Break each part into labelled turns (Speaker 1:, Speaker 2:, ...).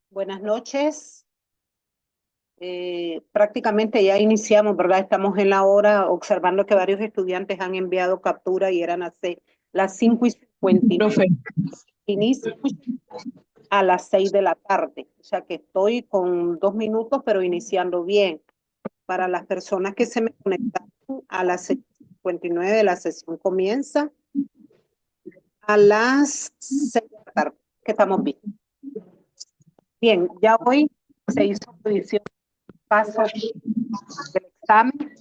Speaker 1: Buenas noches. Prácticamente ya iniciamos, ¿verdad? Estamos en la hora observando que varios estudiantes han enviado captura y eran las 5:59.
Speaker 2: Profe,
Speaker 1: Inicio a las 6 de la tarde. O sea que estoy con 2 minutos, pero iniciando bien. Para las personas que se me conectaron a las 6:59, la sesión comienza a las 6 de la tarde, que estamos bien. Bien, ya hoy se hizo revisión paso del examen,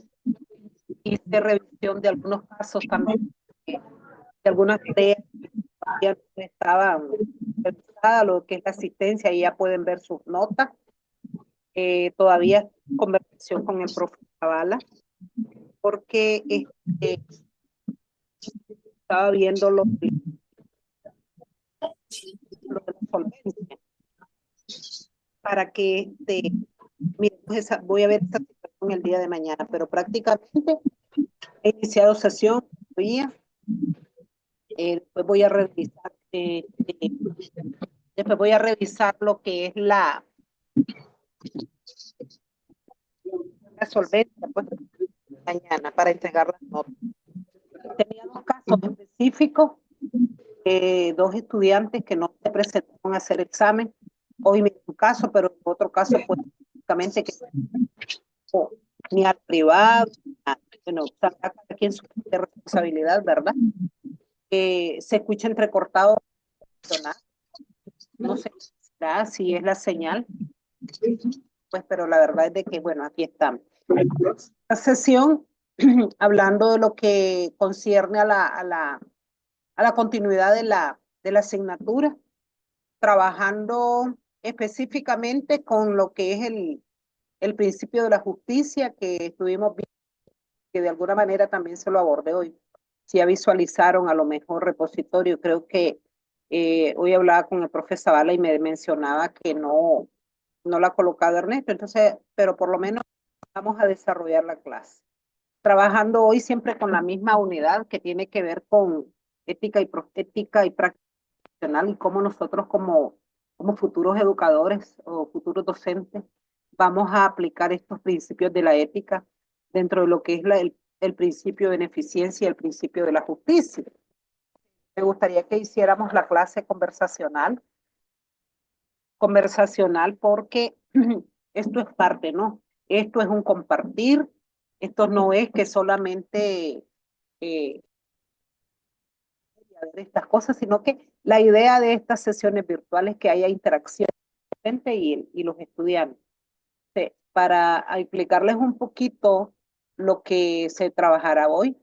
Speaker 1: hice revisión de algunos casos también, de algunas tareas que todavía no estaban revisadas, lo que es la asistencia, y ya pueden ver sus notas. Todavía conversación con el profesor Zavala, porque estaba viendo lo de la solvencia, para que miren, voy a ver esta situación el día de mañana, pero prácticamente he iniciado sesión todavía. Después voy a revisar después voy a revisar lo que es la solvencia, pues mañana, para entregar las notas. Tenía 2 casos específicos, 2 estudiantes que no se presentaron a hacer examen. Hoy me un caso, pero otro caso, pues, prácticamente que no, ni al privado, bueno, cada quien su responsabilidad, ¿verdad? Se escucha entrecortado, no sé si es la señal, pues, pero la verdad es de que, bueno, aquí estamos. La sesión, hablando de lo que concierne a la continuidad de la asignatura, trabajando específicamente con lo que es el principio de la justicia, que estuvimos viendo, que de alguna manera también se lo abordé hoy. Si ya visualizaron a lo mejor repositorio, creo que hoy hablaba con el profesor Zavala y me mencionaba que no la ha colocado Ernesto, entonces, pero por lo menos vamos a desarrollar la clase. Trabajando hoy siempre con la misma unidad que tiene que ver con ética y práctica profesional, y cómo nosotros como futuros educadores o futuros docentes vamos a aplicar estos principios de la ética dentro de lo que es el principio de beneficencia y el principio de la justicia. Me gustaría que hiciéramos la clase conversacional porque esto es parte, ¿no? Esto es un compartir, esto no es que solamente ver estas cosas, sino que la idea de estas sesiones virtuales es que haya interacción entre y los estudiantes. Para explicarles un poquito lo que se trabajará hoy,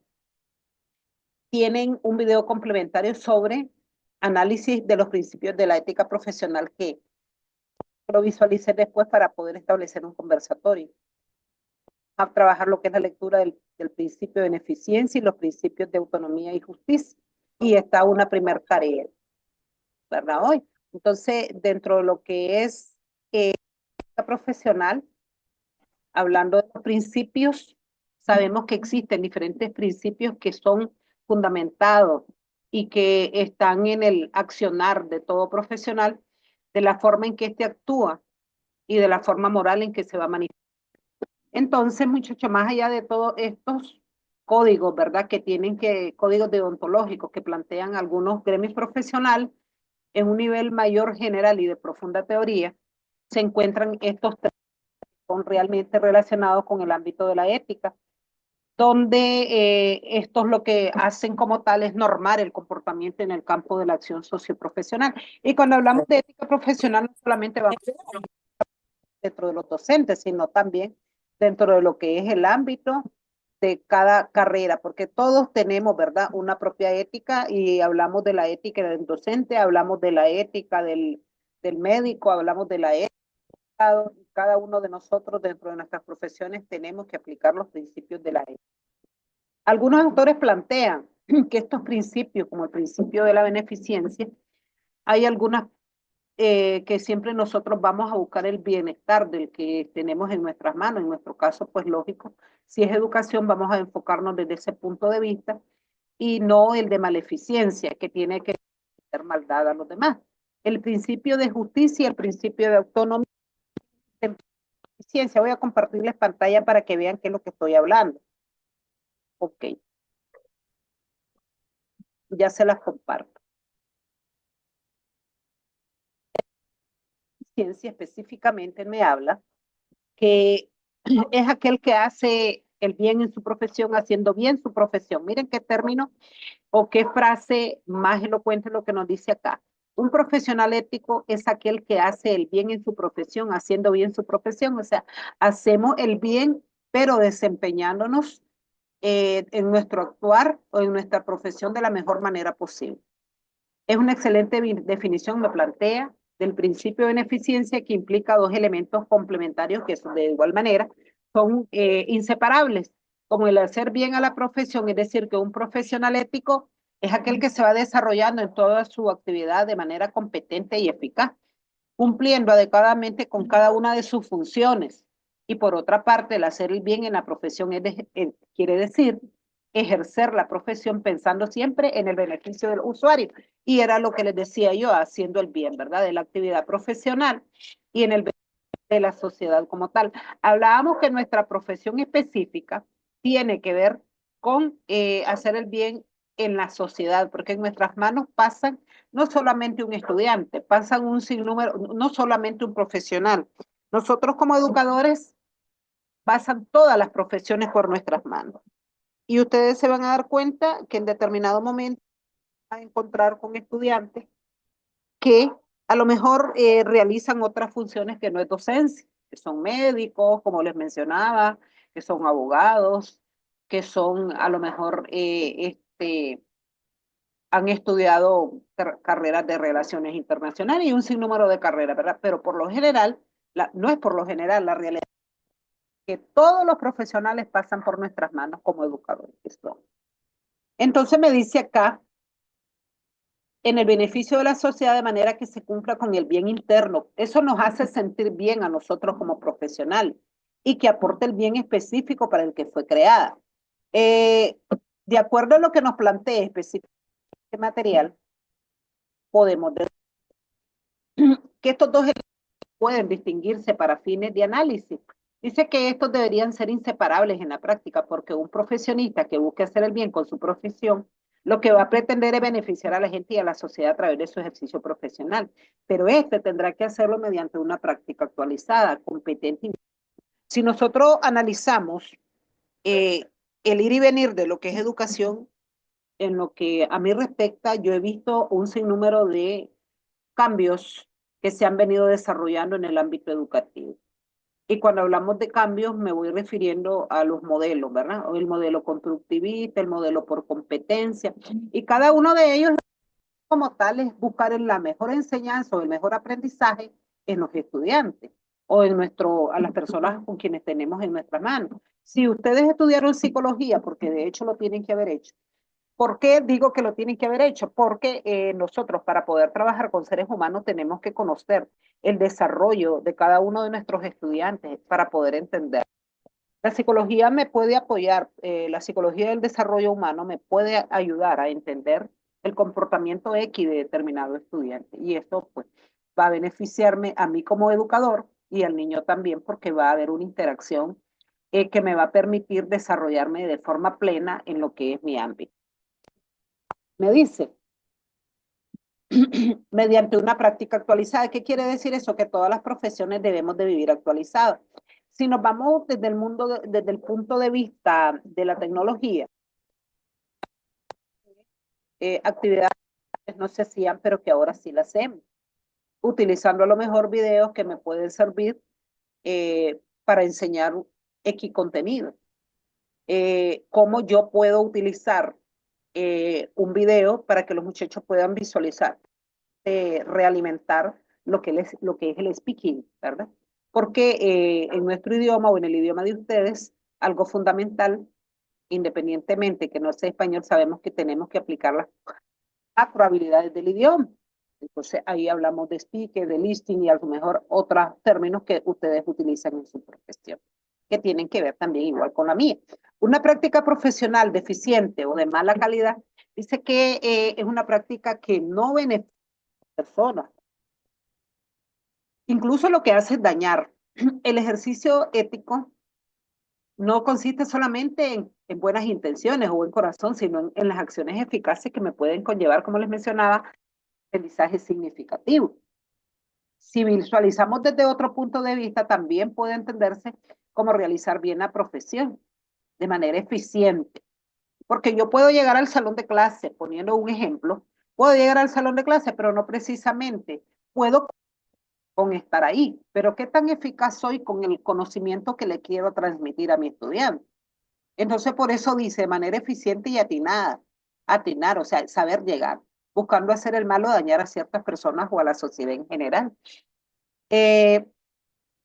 Speaker 1: tienen un video complementario sobre análisis de los principios de la ética profesional que lo visualicé después para poder establecer un conversatorio. A trabajar lo que es la lectura del principio de beneficencia y los principios de autonomía y justicia. Y está una primera tarea, ¿verdad? Hoy. Entonces, dentro de lo que es profesional, hablando de los principios, sabemos que existen diferentes principios que son fundamentados y que están en el accionar de todo profesional, de la forma en que éste actúa y de la forma moral en que se va a manifestar. Entonces, muchacho, más allá de todos estos códigos, ¿verdad? Códigos deontológicos que plantean algunos gremios profesionales, en un nivel mayor general y de profunda teoría, se encuentran estos tres que son realmente relacionados con el ámbito de la ética, donde estos lo que hacen como tal es normar el comportamiento en el campo de la acción socioprofesional. Y cuando hablamos de ética profesional, no solamente vamos dentro de los docentes, sino también dentro de lo que es el ámbito de cada carrera, porque todos tenemos, ¿verdad?, una propia ética, y hablamos de la ética del docente, hablamos de la ética del médico, hablamos de la ética, y cada uno de nosotros dentro de nuestras profesiones tenemos que aplicar los principios de la ética. Algunos autores plantean que estos principios, como el principio de la beneficencia, hay algunas que siempre nosotros vamos a buscar el bienestar del que tenemos en nuestras manos. En nuestro caso, pues lógico, si es educación, vamos a enfocarnos desde ese punto de vista, y no el de maleficencia, que tiene que hacer maldad a los demás. El principio de justicia y el principio de autonomía de eficiencia. Voy a compartirles pantalla para que vean qué es lo que estoy hablando. Ok, ya se las comparto. Ciencia específicamente me habla que es aquel que hace el bien en su profesión, haciendo bien su profesión. Miren qué término o qué frase más elocuente lo que nos dice acá. Un profesional ético es aquel que hace el bien en su profesión, haciendo bien su profesión. O sea, hacemos el bien, pero desempeñándonos en nuestro actuar o en nuestra profesión de la mejor manera posible. Es una excelente definición, me plantea, del principio de beneficencia que implica dos elementos complementarios que de igual manera son inseparables, como el hacer bien a la profesión, es decir, que un profesional ético es aquel que se va desarrollando en toda su actividad de manera competente y eficaz, cumpliendo adecuadamente con cada una de sus funciones. Y por otra parte, el hacer el bien en la profesión quiere decir ejercer la profesión pensando siempre en el beneficio del usuario. Y era lo que les decía yo, haciendo el bien, ¿verdad? De la actividad profesional y en el beneficio de la sociedad como tal. Hablábamos que nuestra profesión específica tiene que ver con hacer el bien en la sociedad, porque en nuestras manos pasan no solamente un estudiante, pasan un sinnúmero, no solamente un profesional. Nosotros como educadores pasan todas las profesiones por nuestras manos. Y ustedes se van a dar cuenta que en determinado momento van a encontrar con estudiantes que a lo mejor realizan otras funciones que no es docencia, que son médicos, como les mencionaba, que son abogados, que son a lo mejor han estudiado carreras de relaciones internacionales y un sinnúmero de carreras, ¿verdad? Pero por lo general, no es por lo general, la realidad es que todos los profesionales pasan por nuestras manos como educadores. Entonces me dice acá, en el beneficio de la sociedad de manera que se cumpla con el bien interno. Eso nos hace sentir bien a nosotros como profesionales y que aporte el bien específico para el que fue creada. De acuerdo a lo que nos plantea específicamente material, podemos decir que estos dos pueden distinguirse para fines de análisis. Dice que estos deberían ser inseparables en la práctica porque un profesionista que busque hacer el bien con su profesión, lo que va a pretender es beneficiar a la gente y a la sociedad a través de su ejercicio profesional, pero este tendrá que hacerlo mediante una práctica actualizada, competente. Si nosotros analizamos eh, el ir y venir de lo que es educación, en lo que a mí respecta, yo he visto un sinnúmero de cambios que se han venido desarrollando en el ámbito educativo. Y cuando hablamos de cambios, me voy refiriendo a los modelos, ¿verdad? O el modelo constructivista, el modelo por competencia. Y cada uno de ellos, como tal, es buscar la mejor enseñanza o el mejor aprendizaje en los estudiantes o a las personas con quienes tenemos en nuestras manos. Si ustedes estudiaron psicología, porque de hecho lo tienen que haber hecho, ¿por qué digo que lo tienen que haber hecho? Porque nosotros para poder trabajar con seres humanos tenemos que conocer el desarrollo de cada uno de nuestros estudiantes para poder entender. La psicología me puede apoyar, la psicología del desarrollo humano me puede ayudar a entender el comportamiento X de determinado estudiante. Y esto pues va a beneficiarme a mí como educador y al niño también porque va a haber una interacción que me va a permitir desarrollarme de forma plena en lo que es mi ámbito. Me dice, mediante una práctica actualizada. ¿Qué quiere decir eso? Que todas las profesiones debemos de vivir actualizadas. Si nos vamos desde el mundo, desde el punto de vista de la tecnología, actividades no se hacían, pero que ahora sí las hacemos, utilizando a lo mejor videos que me pueden servir para enseñar X contenido. Cómo yo puedo utilizar un video para que los muchachos puedan visualizar, realimentar lo que es el speaking, ¿verdad? Porque en nuestro idioma o en el idioma de ustedes, algo fundamental, independientemente que no sea español, sabemos que tenemos que aplicar las cuatro habilidades del idioma. Entonces ahí hablamos de speaking, de listening y a lo mejor otros términos que ustedes utilizan en su profesión, que tienen que ver también igual con la mía. Una práctica profesional deficiente o de mala calidad Dice que es una práctica que no beneficia a las personas. Incluso lo que hace es dañar. El ejercicio ético no consiste solamente en buenas intenciones o buen corazón, sino en las acciones eficaces que me pueden conllevar, como les mencionaba, aprendizaje significativo. Si visualizamos desde otro punto de vista, también puede entenderse como realizar bien la profesión de manera eficiente. Porque yo puedo llegar al salón de clase, poniendo un ejemplo, puedo llegar al salón de clase, pero no precisamente puedo con estar ahí. Pero ¿qué tan eficaz soy con el conocimiento que le quiero transmitir a mi estudiante? Entonces, por eso dice de manera eficiente y atinada, atinar, o sea, saber llegar, buscando hacer el mal o dañar a ciertas personas o a la sociedad en general. Eh,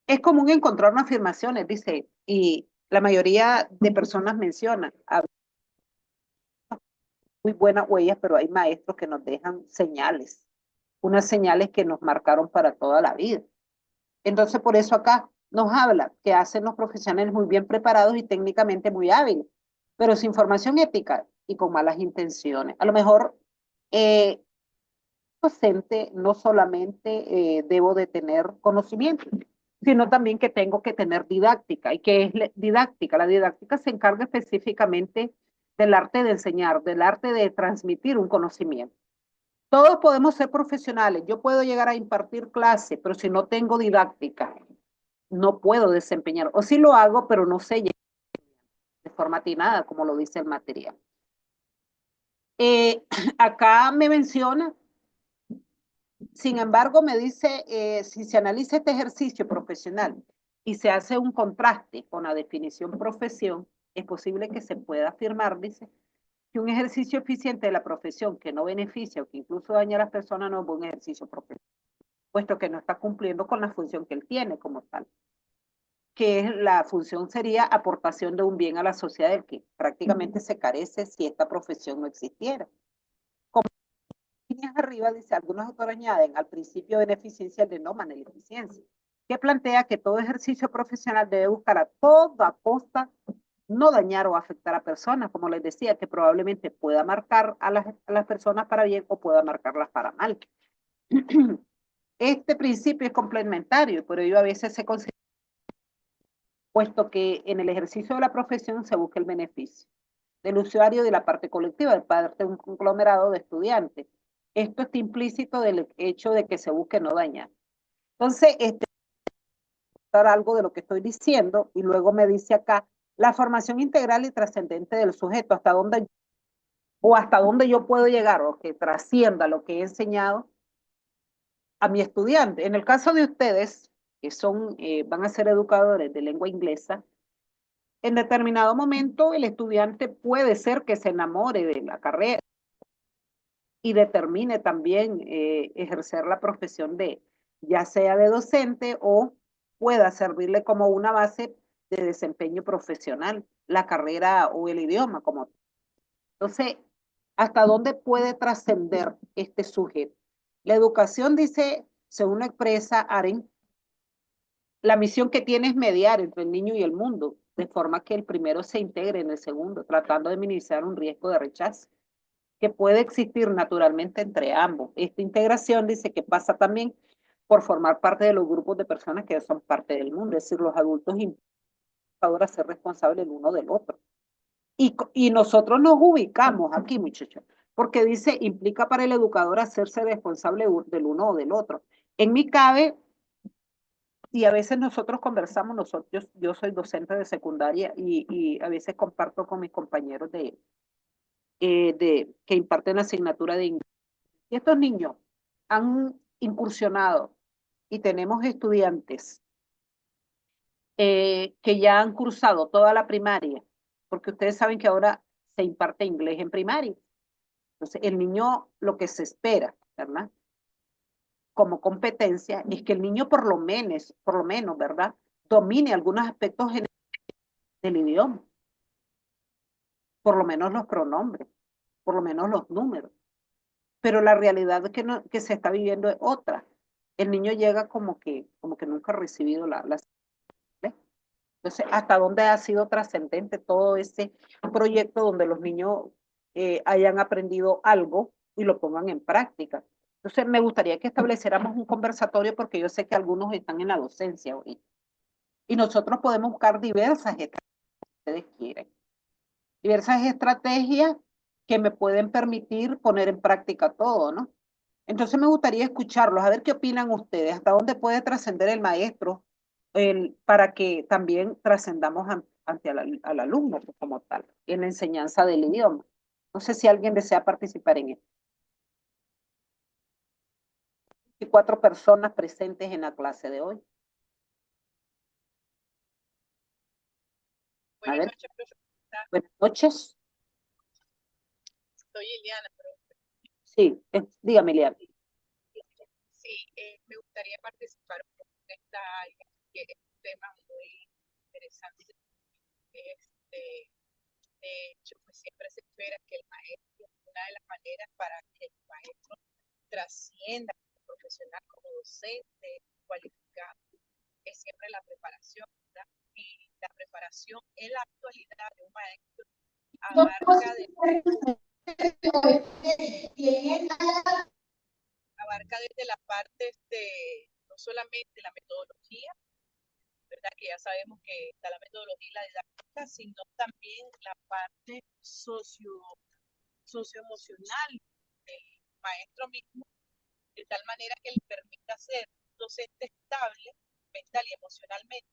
Speaker 1: es común encontrar unas afirmaciones, dice, y la mayoría de personas mencionan muy buenas huellas, pero hay maestros que nos dejan señales, unas señales que nos marcaron para toda la vida. Entonces, por eso acá nos habla que hacen los profesionales muy bien preparados y técnicamente muy hábiles, pero sin formación ética y con malas intenciones. A lo mejor, docente no solamente debo de tener conocimiento, sino también que tengo que tener didáctica. ¿Y qué es didáctica? La didáctica se encarga específicamente del arte de enseñar, del arte de transmitir un conocimiento. Todos podemos ser profesionales. Yo puedo llegar a impartir clase, pero si no tengo didáctica, no puedo desempeñar. O sí lo hago, pero no sé de forma atinada, como lo dice el material. Acá me menciona, sin embargo, me dice, si se analiza este ejercicio profesional y se hace un contraste con la definición profesión, es posible que se pueda afirmar, dice, que un ejercicio eficiente de la profesión que no beneficia o que incluso daña a las personas no es un ejercicio profesional, puesto que no está cumpliendo con la función que él tiene como tal, que es, la función sería aportación de un bien a la sociedad del que prácticamente se carece si esta profesión no existiera. Líneas arriba, dice, algunos autores añaden al principio de beneficencia el de no maleficencia, que plantea que todo ejercicio profesional debe buscar a toda costa no dañar o afectar a personas, como les decía, que probablemente pueda marcar a las personas para bien o pueda marcarlas para mal. Este principio es complementario, pero ello a veces se considera, puesto que en el ejercicio de la profesión se busca el beneficio del usuario y de la parte colectiva, de parte de un conglomerado de estudiantes. Esto está implícito del hecho de que se busque no dañar. Entonces, algo de lo que estoy diciendo y luego me dice acá la formación integral y trascendente del sujeto, hasta dónde yo puedo llegar o que trascienda lo que he enseñado a mi estudiante. En el caso de ustedes, que son, van a ser educadores de lengua inglesa, en determinado momento el estudiante puede ser que se enamore de la carrera y determine también ejercer la profesión de, ya sea de docente o pueda servirle como una base de desempeño profesional, la carrera o el idioma como. Entonces, ¿hasta dónde puede trascender este sujeto? La educación dice, según la expresa Aren, la misión que tiene es mediar entre el niño y el mundo, de forma que el primero se integre en el segundo, tratando de minimizar un riesgo de rechazo que puede existir naturalmente entre ambos. Esta integración dice que pasa también por formar parte de los grupos de personas que son parte del mundo, es decir, los adultos ahora ser responsables el uno del otro. Y nosotros nos ubicamos aquí, muchachos, porque dice, implica para el educador hacerse responsable del uno o del otro. En mi cabe, y a veces nosotros conversamos, yo soy docente de secundaria y a veces comparto con mis compañeros que imparten la asignatura de inglés. Y estos niños han incursionado y tenemos estudiantes que ya han cursado toda la primaria, porque ustedes saben que ahora se imparte inglés en primaria. Entonces, el niño, lo que se espera, ¿verdad? Como competencia, es que el niño por lo menos, ¿verdad? Domine algunos aspectos del idioma, por lo menos los pronombres, por lo menos los números. Pero la realidad que, no, que se está viviendo es otra. El niño llega como que nunca ha recibido la. Entonces, ¿hasta dónde ha sido trascendente todo ese proyecto donde los niños hayan aprendido algo y lo pongan en práctica. Entonces, me gustaría que estableciéramos un conversatorio porque yo sé que algunos están en la docencia ahorita. Y nosotros podemos buscar diversas estrategias que ustedes quieren. Diversas estrategias que me pueden permitir poner en práctica todo, ¿no? Entonces me gustaría escucharlos, a ver qué opinan ustedes, hasta dónde puede trascender el maestro para que también trascendamos ante al alumno pues, como tal, en la enseñanza del idioma. No sé si alguien desea participar en esto. Hay 4 personas presentes en la clase de hoy. A
Speaker 2: Buenas
Speaker 1: ver,
Speaker 2: noches, profesora.
Speaker 1: buenas noches.
Speaker 2: Soy Liliana,
Speaker 1: Sí, dígame, Liana.
Speaker 2: sí, me gustaría participar un poco en esta área, que es un tema muy interesante. De hecho, pues siempre se espera que el maestro, una de las maneras para que el maestro trascienda como profesional, como docente cualificado, es siempre la preparación, ¿verdad? Y la preparación en la actualidad de un maestro abarca desde la parte no solamente la metodología, ¿verdad? Que ya sabemos que está la metodología y la didáctica, sino también la parte socioemocional del maestro mismo, de tal manera que le permita ser un docente estable mental y emocionalmente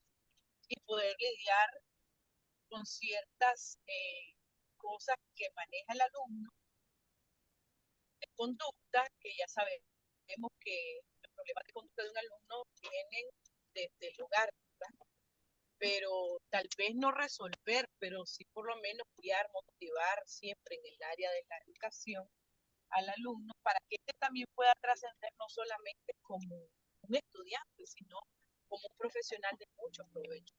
Speaker 2: y poder lidiar con ciertas cosas que maneja el alumno de conducta, que ya sabemos que los problemas de conducta de un alumno vienen desde el hogar, ¿verdad? Pero tal vez no resolver, pero sí por lo menos guiar, motivar siempre en el área de la educación al alumno para que éste también pueda trascender no solamente como un estudiante, sino como un profesional de mucho provecho.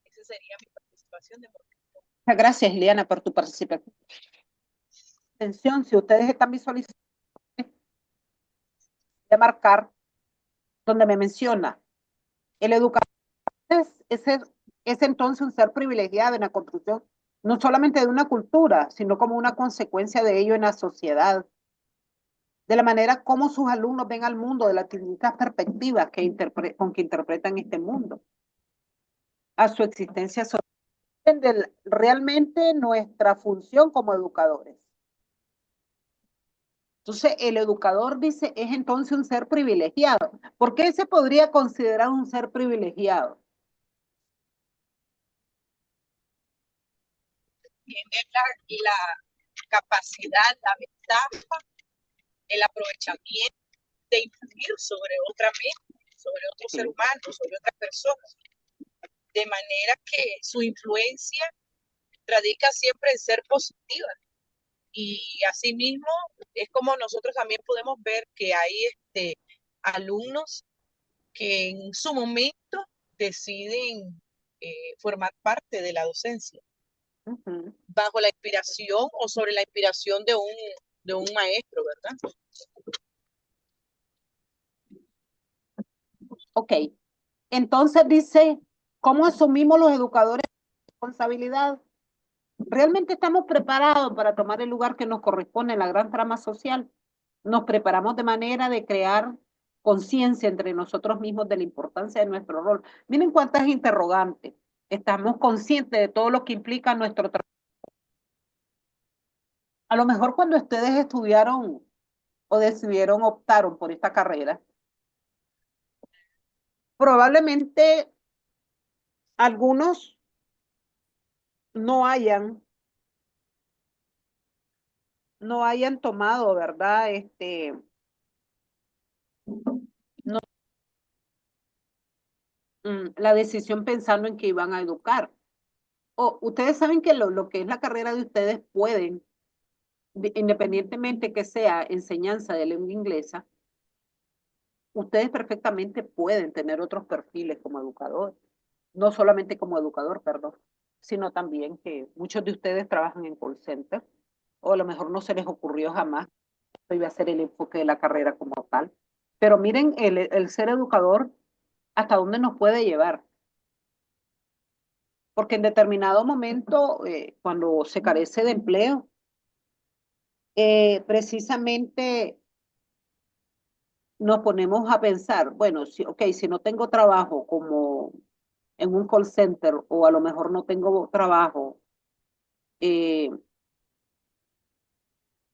Speaker 2: Esa sería mi participación de momento.
Speaker 1: Muchas gracias, Liana, por tu participación. Atención, si ustedes están visualizando, voy a marcar donde me menciona el educador es entonces un ser privilegiado en la construcción, no solamente de una cultura, sino como una consecuencia de ello en la sociedad, de la manera como sus alumnos ven al mundo, de las distintas perspectivas con que interpretan este mundo, a su existencia social, realmente nuestra función como educadores. Entonces, el educador dice, es entonces un ser privilegiado. ¿Por qué se podría considerar un ser privilegiado?
Speaker 2: Tiene la capacidad, la ventaja, el aprovechamiento de influir sobre otra mente, sobre otro ser humano, sobre otra persona, de manera que su influencia radica siempre en ser positiva. Y asimismo es como nosotros también podemos ver que hay alumnos que en su momento deciden formar parte de la docencia bajo la inspiración o sobre la inspiración de un maestro, ¿verdad?
Speaker 1: Ok, entonces dice, ¿cómo asumimos los educadores la responsabilidad? ¿Realmente estamos preparados para tomar el lugar que nos corresponde en la gran trama social? ¿Nos preparamos de manera de crear conciencia entre nosotros mismos de la importancia de nuestro rol? Miren cuántas interrogantes. ¿Estamos conscientes de todo lo que implica nuestro trabajo? A lo mejor cuando ustedes estudiaron o decidieron, optaron por esta carrera, probablemente algunos no hayan tomado, ¿verdad? No, la decisión pensando en que iban a educar. O ustedes saben que lo que es la carrera de ustedes pueden, independientemente que sea enseñanza de lengua inglesa, ustedes perfectamente pueden tener otros perfiles como educador, no solamente como educador, perdón, sino también que muchos de ustedes trabajan en call center, o a lo mejor no se les ocurrió jamás, esto iba a ser el enfoque de la carrera como tal. Pero miren el ser educador, hasta dónde nos puede llevar. porque en determinado momento, cuando se carece de empleo, precisamente nos ponemos a pensar, bueno, si, ok, si no tengo trabajo como en un call center o a lo mejor no tengo trabajo eh,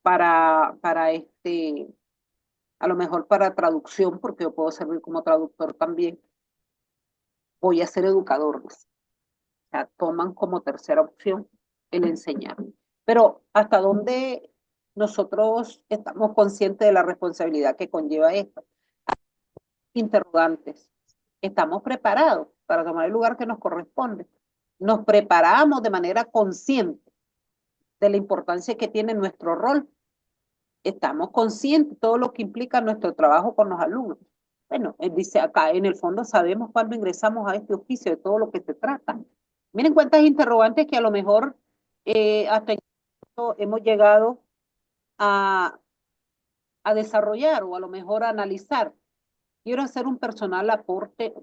Speaker 1: para a lo mejor para traducción, porque yo puedo servir como traductor también, voy a ser educador. O sea, toman como tercera opción el enseñar. Pero ¿hasta dónde nosotros estamos conscientes de la responsabilidad que conlleva esto? Interrogantes. ¿Estamos preparados para tomar el lugar que nos corresponde? ¿Nos preparamos de manera consciente de la importancia que tiene nuestro rol? ¿Estamos conscientes de todo lo que implica nuestro trabajo con los alumnos? Bueno, él dice acá, en el fondo sabemos cuando ingresamos a este oficio de todo lo que se trata. Miren cuántas interrogantes que a lo mejor hasta el momento hemos llegado a, a desarrollar o a lo mejor a analizar. Quiero hacer un personal aporte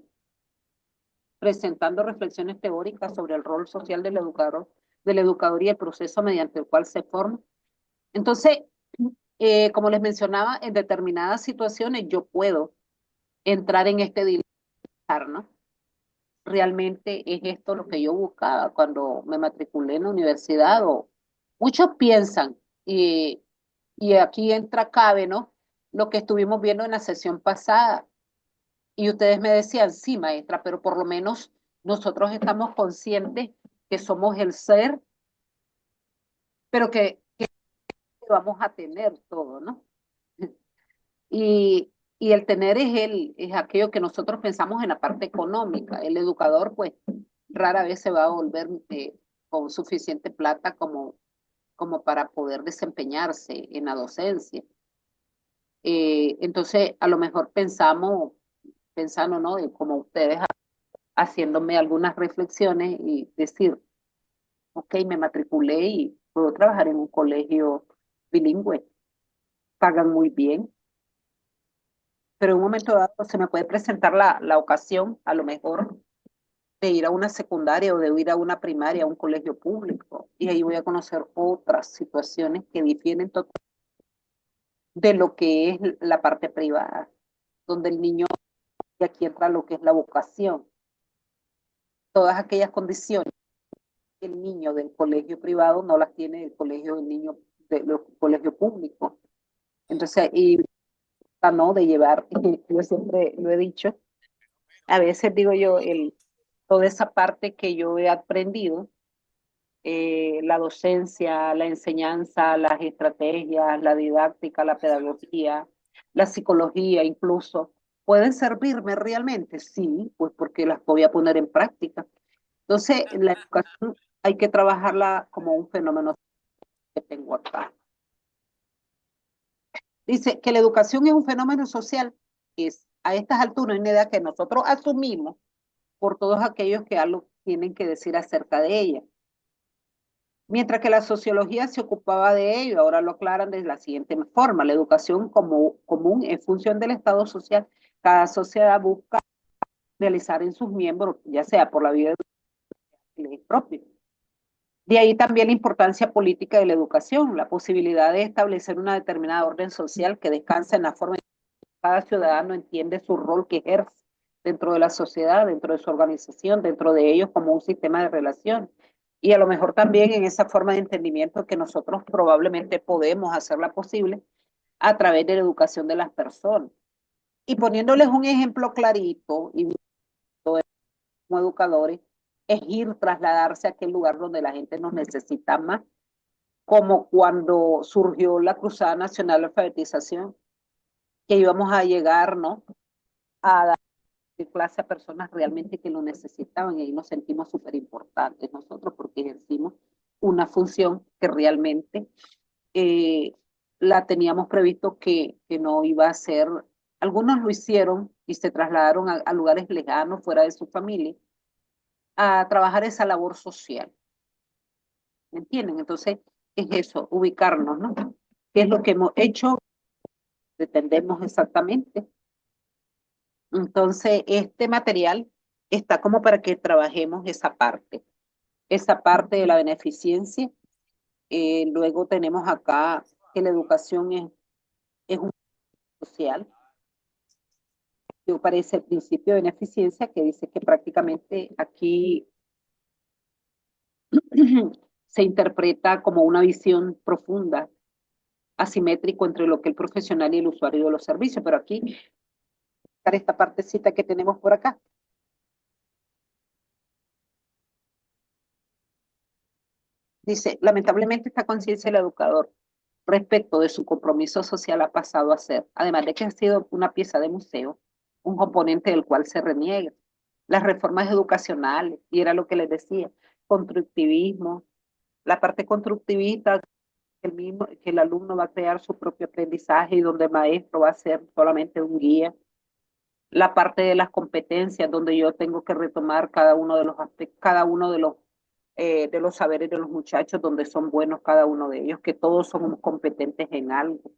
Speaker 1: presentando reflexiones teóricas sobre el rol social del educador y el proceso mediante el cual se forma. Entonces, como les mencionaba, en determinadas situaciones yo puedo entrar en este dilema, ¿no? Realmente es esto lo que yo buscaba cuando me matriculé en la universidad. O muchos piensan, y, y aquí entra, cabe, ¿no? Lo que estuvimos viendo en la sesión pasada. Y ustedes me decían, sí, maestra, pero por lo menos nosotros estamos conscientes que somos el ser, pero que vamos a tener todo, ¿no? Y el tener es aquello que nosotros pensamos en la parte económica. El educador, pues, rara vez se va a volver con suficiente plata como para poder desempeñarse en la docencia. Entonces, a lo mejor pensando, ¿no? Y como ustedes haciéndome algunas reflexiones y decir, ok, me matriculé y puedo trabajar en un colegio bilingüe, pagan muy bien, pero en un momento dado se me puede presentar la ocasión, a lo mejor, de ir a una secundaria o de ir a una primaria, a un colegio público, y ahí voy a conocer otras situaciones que difieren totalmente de lo que es la parte privada, donde el niño, y aquí entra lo que es la vocación, todas aquellas condiciones que el niño del colegio privado no las tiene el colegio del niño del colegio público. Entonces, y no de llevar, yo siempre lo he dicho, a veces digo yo, toda esa parte que yo he aprendido, la docencia, la enseñanza, las estrategias, la didáctica, la pedagogía, la psicología incluso, ¿pueden servirme realmente? Sí, pues porque las voy a poner en práctica. Entonces, la educación hay que trabajarla como un fenómeno que tengo acá. Dice que la educación es un fenómeno social, es a estas alturas una idea que nosotros asumimos por todos aquellos que algo tienen que decir acerca de ella. Mientras que la sociología se ocupaba de ello, ahora lo aclaran de la siguiente forma: la educación como común en función del estado social. Cada sociedad busca realizar en sus miembros, ya sea por la vida de propio. De ahí también la importancia política de la educación, la posibilidad de establecer una determinada orden social que descansa en la forma en que cada ciudadano entiende su rol que ejerce dentro de la sociedad, dentro de su organización, dentro de ellos como un sistema de relación. Y a lo mejor también en esa forma de entendimiento que nosotros probablemente podemos hacerla posible a través de la educación de las personas. Y poniéndoles un ejemplo clarito y como educadores, es ir, trasladarse a aquel lugar donde la gente nos necesita más, como cuando surgió la Cruzada Nacional de Alfabetización, que íbamos a llegar, ¿no? A dar clase a personas realmente que lo necesitaban, y ahí nos sentimos súper importantes nosotros porque ejercimos una función que realmente eh, la teníamos previsto que no iba a ser. Algunos lo hicieron y se trasladaron a lugares lejanos, fuera de su familia, a trabajar esa labor social. ¿Me entienden? Entonces, es eso, ubicarnos, ¿no? ¿Qué es lo que hemos hecho? Pretendemos exactamente. Entonces, este material está como para que trabajemos esa parte. esa parte de la beneficencia. Luego tenemos acá que la educación es un social. Yo parece el principio de beneficencia que dice que prácticamente aquí se interpreta como una visión profunda, asimétrico entre lo que el profesional y el usuario de los servicios. Pero aquí, para esta partecita que tenemos por acá, dice, lamentablemente esta conciencia del educador respecto de su compromiso social ha pasado a ser, además de que ha sido una pieza de museo, un componente del cual se reniega. Las reformas educacionales, y era lo que les decía, constructivismo, la parte constructivista, que el alumno va a crear su propio aprendizaje y donde el maestro va a ser solamente un guía. La parte de las competencias, donde yo tengo que retomar cada uno de los aspectos, cada uno de los saberes de los muchachos, donde son buenos cada uno de ellos, que todos somos competentes en algo.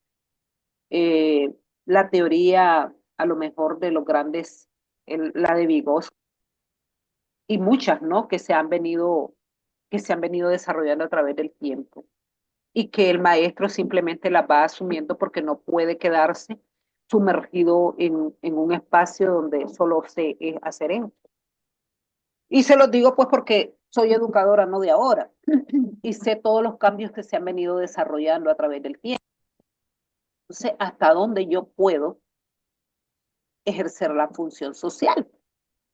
Speaker 1: La teoría, a lo mejor, de los grandes, la de Vygotsky, y muchas, ¿no? Que se han venido desarrollando a través del tiempo y que el maestro simplemente las va asumiendo porque no puede quedarse sumergido en un espacio donde solo sé hacer eso. Y se los digo pues porque soy educadora no de ahora y sé todos los cambios que se han venido desarrollando a través del tiempo. Entonces, hasta dónde yo puedo ejercer la función social.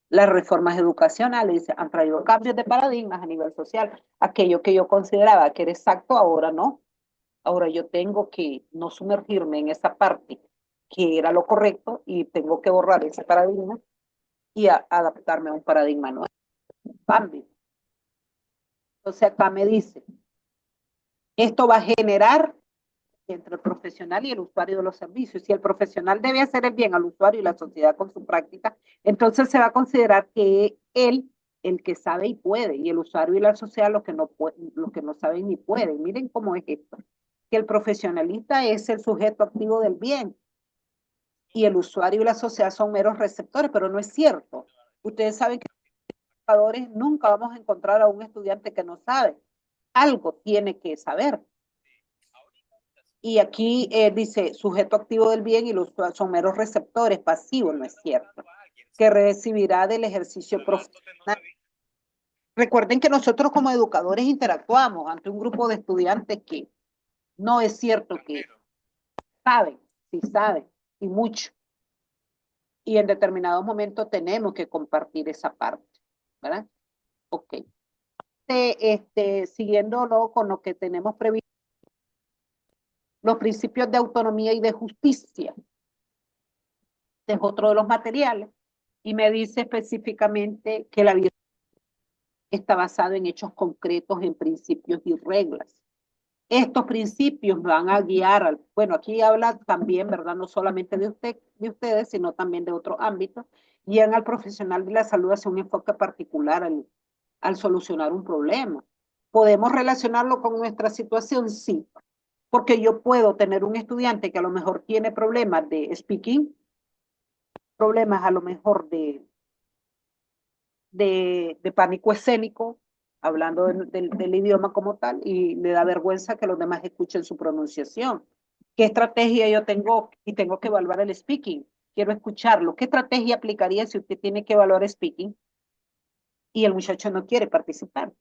Speaker 1: Las reformas educacionales han traído cambios de paradigmas a nivel social. Aquello que yo consideraba que era exacto, ahora no. Ahora yo tengo que no sumergirme en esa parte que era lo correcto y tengo que borrar ese paradigma y adaptarme a un paradigma nuevo. Cambio. Entonces acá me dice, esto va a generar entre el profesional y el usuario de los servicios. Si el profesional debe hacer el bien al usuario y la sociedad con su práctica, entonces se va a considerar que él, el que sabe y puede, y el usuario y la sociedad los que no saben ni pueden. Miren cómo es esto. Que el profesionalista es el sujeto activo del bien y el usuario y la sociedad son meros receptores, pero no es cierto. Ustedes saben que los educadores nunca vamos a encontrar a un estudiante que no sabe. Algo tiene que saber. Y aquí dice sujeto activo del bien y los son meros receptores pasivos, no es cierto, que recibirá del ejercicio profesional. Recuerden que nosotros como educadores interactuamos ante un grupo de estudiantes que no es cierto que saben, sí saben, y mucho. Y en determinados momentos tenemos que compartir esa parte, ¿verdad? Ok. Siguiéndolo con lo que tenemos previsto, los principios de autonomía y de justicia. Este es otro de los materiales. Y me dice específicamente que la vida está basada en hechos concretos, en principios y reglas. Estos principios van a guiar al, bueno, aquí habla también, ¿verdad? No solamente de ustedes, sino también de otros ámbitos, guían al profesional de la salud hacia un enfoque particular al solucionar un problema. ¿Podemos relacionarlo con nuestra situación? Sí, porque yo puedo tener un estudiante que a lo mejor tiene problemas de speaking, problemas a lo mejor de pánico escénico, hablando del idioma como tal, y le da vergüenza que los demás escuchen su pronunciación. ¿Qué estrategia yo tengo? Y tengo que evaluar el speaking. Quiero escucharlo. ¿Qué estrategia aplicaría si usted tiene que evaluar speaking y el muchacho no quiere participar?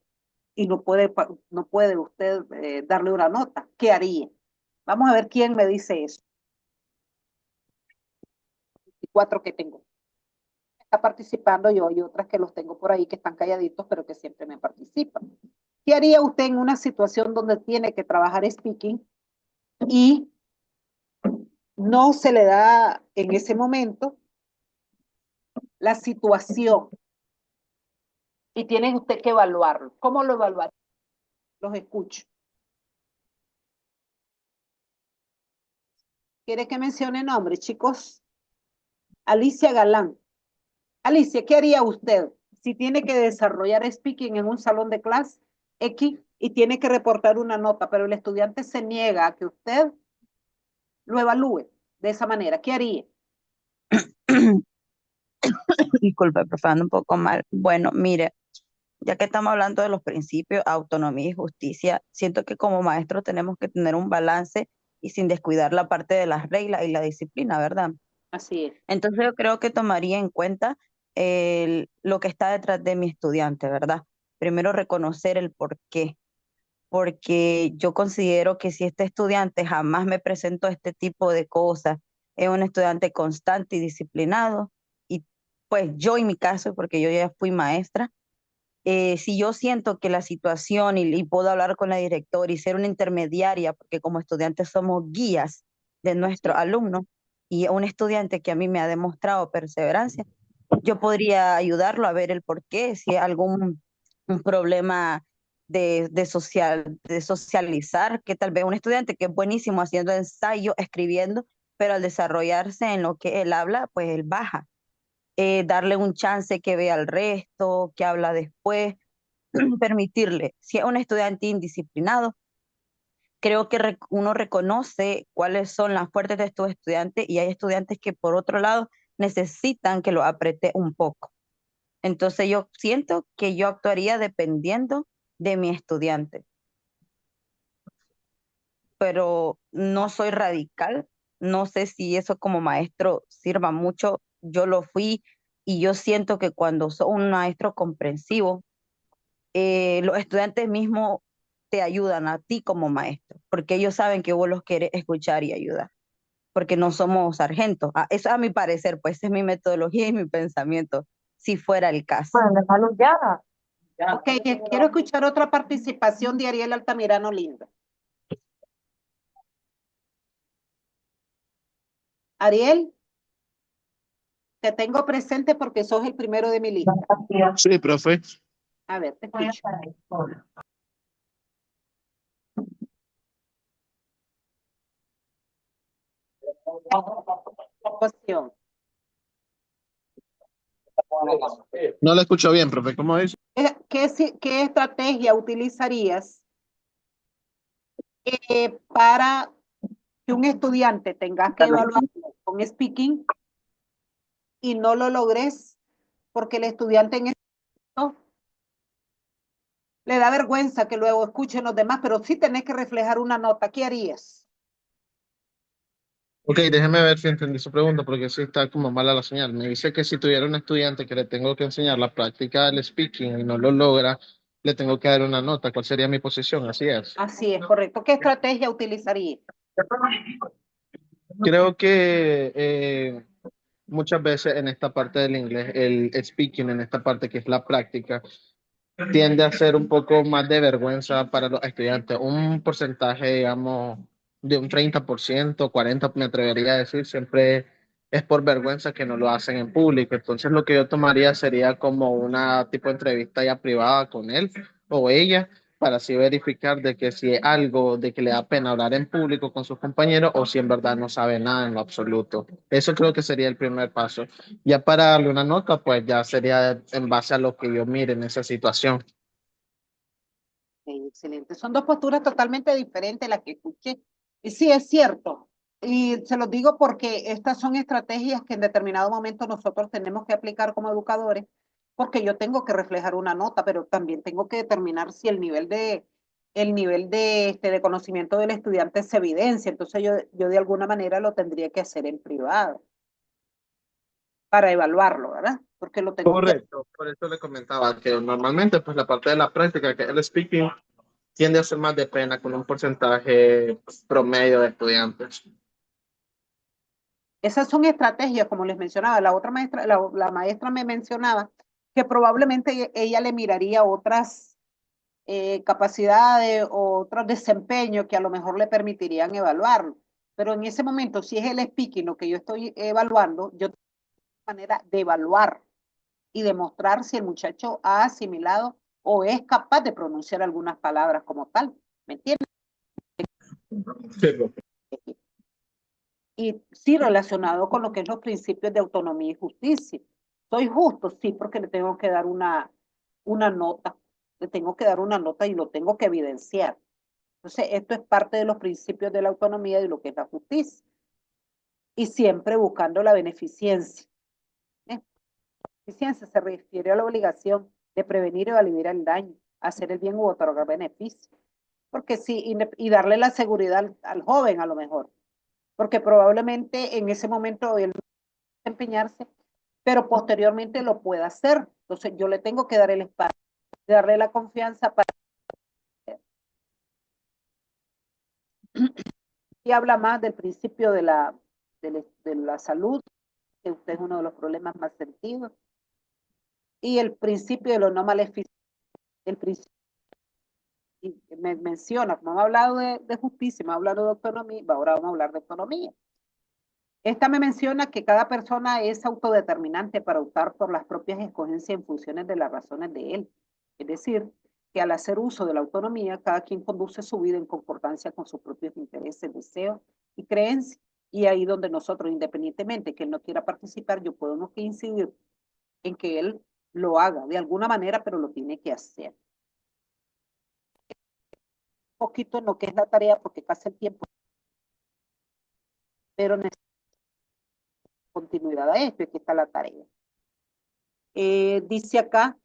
Speaker 1: Y no puede usted darle una nota. ¿Qué haría? Vamos a ver quién me dice eso. 4 que tengo. Está participando yo y otras que los tengo por ahí que están calladitos, pero que siempre me participan. ¿Qué haría usted en una situación donde tiene que trabajar speaking y no se le da en ese momento la situación y tiene usted que evaluarlo? ¿Cómo lo evaluaría? Los escucho. ¿Quiere que mencione nombre, chicos? Alicia Galán. Alicia, ¿qué haría usted si tiene que desarrollar speaking en un salón de clase X y tiene que reportar una nota, pero el estudiante se niega a que usted lo evalúe de esa manera? ¿Qué haría?
Speaker 3: Disculpe, pero ando un poco mal. Bueno, mire, Ya que estamos hablando de los principios, autonomía y justicia, siento que como maestros tenemos que tener un balance y sin descuidar la parte de las reglas y la disciplina, ¿verdad?
Speaker 1: Así es.
Speaker 3: Entonces yo creo que tomaría en cuenta lo que está detrás de mi estudiante, ¿verdad? Primero reconocer el por qué, porque yo considero que si este estudiante jamás me presentó este tipo de cosas, es un estudiante constante y disciplinado, y pues yo en mi caso, porque yo ya fui maestra, si yo siento que la situación y puedo hablar con la directora y ser una intermediaria, porque como estudiantes somos guías de
Speaker 1: Así
Speaker 3: nuestros
Speaker 1: es.
Speaker 3: alumnos, y un estudiante que a mí me ha demostrado perseverancia, yo podría ayudarlo a ver el por qué, si hay algún un problema de socializar, que tal vez un estudiante que es buenísimo haciendo ensayo, escribiendo, pero al desarrollarse en lo que él habla, pues él baja. Darle un chance que vea el resto, que habla después, permitirle. Si es un estudiante indisciplinado, creo que uno reconoce cuáles son las fuertes de estos estudiantes y hay estudiantes que por otro lado necesitan que lo apriete un poco. Entonces yo siento que yo actuaría dependiendo de mi estudiante, pero no soy radical. No sé si eso como maestro sirva mucho. Yo lo fui y yo siento que cuando soy un maestro comprensivo, los estudiantes mismos te ayudan a ti como maestro, porque ellos saben que vos los querés escuchar y ayudar, porque no somos sargentos. Eso a mi parecer, pues esa es mi metodología y mi pensamiento, si fuera el caso.
Speaker 4: Bueno, déjalo ya. Ya.
Speaker 1: Ok, quiero escuchar otra participación de Ariel Altamirano Lindo. Ariel, te tengo presente porque sos el primero de mi lista.
Speaker 5: Sí, profe.
Speaker 1: A ver, te escucho. Cuestión.
Speaker 5: No la escucho bien, profe. ¿Cómo dice?
Speaker 1: ¿Qué estrategia utilizarías para que un estudiante tenga que evaluar con speaking y no lo logres porque el estudiante en esto le da vergüenza que luego escuchen los demás, pero sí tenés que reflejar una nota? ¿Qué harías?
Speaker 5: Ok, déjeme ver si entendí su pregunta, porque sí está como mala la señal. Me dice que si tuviera un estudiante que le tengo que enseñar la práctica del speaking y no lo logra, le tengo que dar una nota. ¿Cuál sería mi posición? Así es.
Speaker 1: Así es, correcto. ¿Qué estrategia utilizarías?
Speaker 5: Creo que muchas veces en esta parte del inglés, el speaking, en esta parte que es la práctica, tiende a ser un poco más de vergüenza para los estudiantes. Un porcentaje, digamos, de un 30%, 40%, me atrevería a decir, siempre es por vergüenza que no lo hacen en público. Entonces, lo que yo tomaría sería como una tipo de entrevista ya privada con él o ella, para así verificar de que si es algo de que le da pena hablar en público con sus compañeros o si en verdad no sabe nada en lo absoluto. Eso creo que sería el primer paso. Ya para darle una nota, pues ya sería en base a lo que yo mire en esa situación.
Speaker 1: Excelente. Son dos posturas totalmente diferentes las que escuché. Y sí, es cierto. Y se los digo porque estas son estrategias que en determinado momento nosotros tenemos que aplicar como educadores, porque yo tengo que reflejar una nota, pero también tengo que determinar si el nivel de conocimiento del estudiante se evidencia. Entonces yo de alguna manera lo tendría que hacer en privado para evaluarlo, ¿verdad? Porque lo tengo que...
Speaker 5: Correcto, por eso le comentaba que normalmente pues la parte de la práctica, que es el speaking, tiende a ser más de pena con un porcentaje promedio de estudiantes.
Speaker 1: Esas son estrategias, como les mencionaba. La otra maestra, la maestra me mencionaba que probablemente ella le miraría otras capacidades o otros desempeños que a lo mejor le permitirían evaluarlo. Pero en ese momento, si es el speaking lo que yo estoy evaluando, yo tengo una manera de evaluar y demostrar si el muchacho ha asimilado o es capaz de pronunciar algunas palabras como tal. ¿Me entiendes?
Speaker 5: Sí, profe.
Speaker 1: Y sí, relacionado con lo que es los principios de autonomía y justicia. Soy justo, sí, porque le tengo que dar una nota, le tengo que dar una nota y lo tengo que evidenciar. Entonces, esto es parte de los principios de la autonomía y de lo que es la justicia. Y siempre buscando la beneficencia. ¿Eh? Beneficencia se refiere a la obligación de prevenir o aliviar el daño, hacer el bien u otorgar beneficio. Porque sí, y darle la seguridad al joven a lo mejor, porque probablemente en ese momento él no va a empeñarse, pero posteriormente lo pueda hacer. Entonces yo le tengo que dar el espacio, darle la confianza para... Y habla más del principio de la salud, que usted es uno de los problemas más sentidos, y el principio de lo no maleficio, el principio, y me menciona, como hemos hablado de justicia, hemos hablado de autonomía, ahora vamos a hablar de autonomía. Esta me menciona que cada persona es autodeterminante para optar por las propias escogencias en funciones de las razones de él. Es decir, que al hacer uso de la autonomía, cada quien conduce su vida en concordancia con sus propios intereses, deseos y creencias. Y ahí donde nosotros, independientemente que él no quiera participar, yo puedo que incidir en que él lo haga de alguna manera, pero lo tiene que hacer. Un poquito en lo que es la tarea, porque casi el tiempo, pero necesita continuidad a esto, y aquí está la tarea. Dice acá,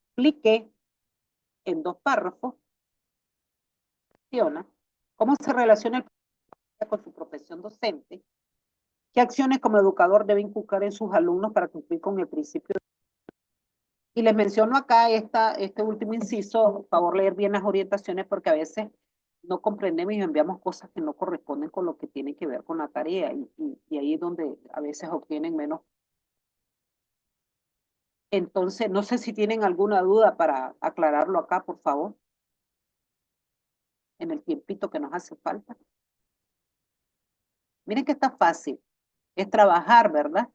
Speaker 1: explique en 2 párrafos, cómo se relaciona el con su profesión docente, qué acciones como educador debe inculcar en sus alumnos para cumplir con el principio. Y les menciono acá este último inciso, por favor leer bien las orientaciones porque a veces no comprendemos y enviamos cosas que no corresponden con lo que tiene que ver con la tarea y ahí es donde a veces obtienen menos. Entonces, no sé si tienen alguna duda para aclararlo acá, por favor, en el tiempito que nos hace falta. Miren que está fácil, es trabajar, ¿verdad?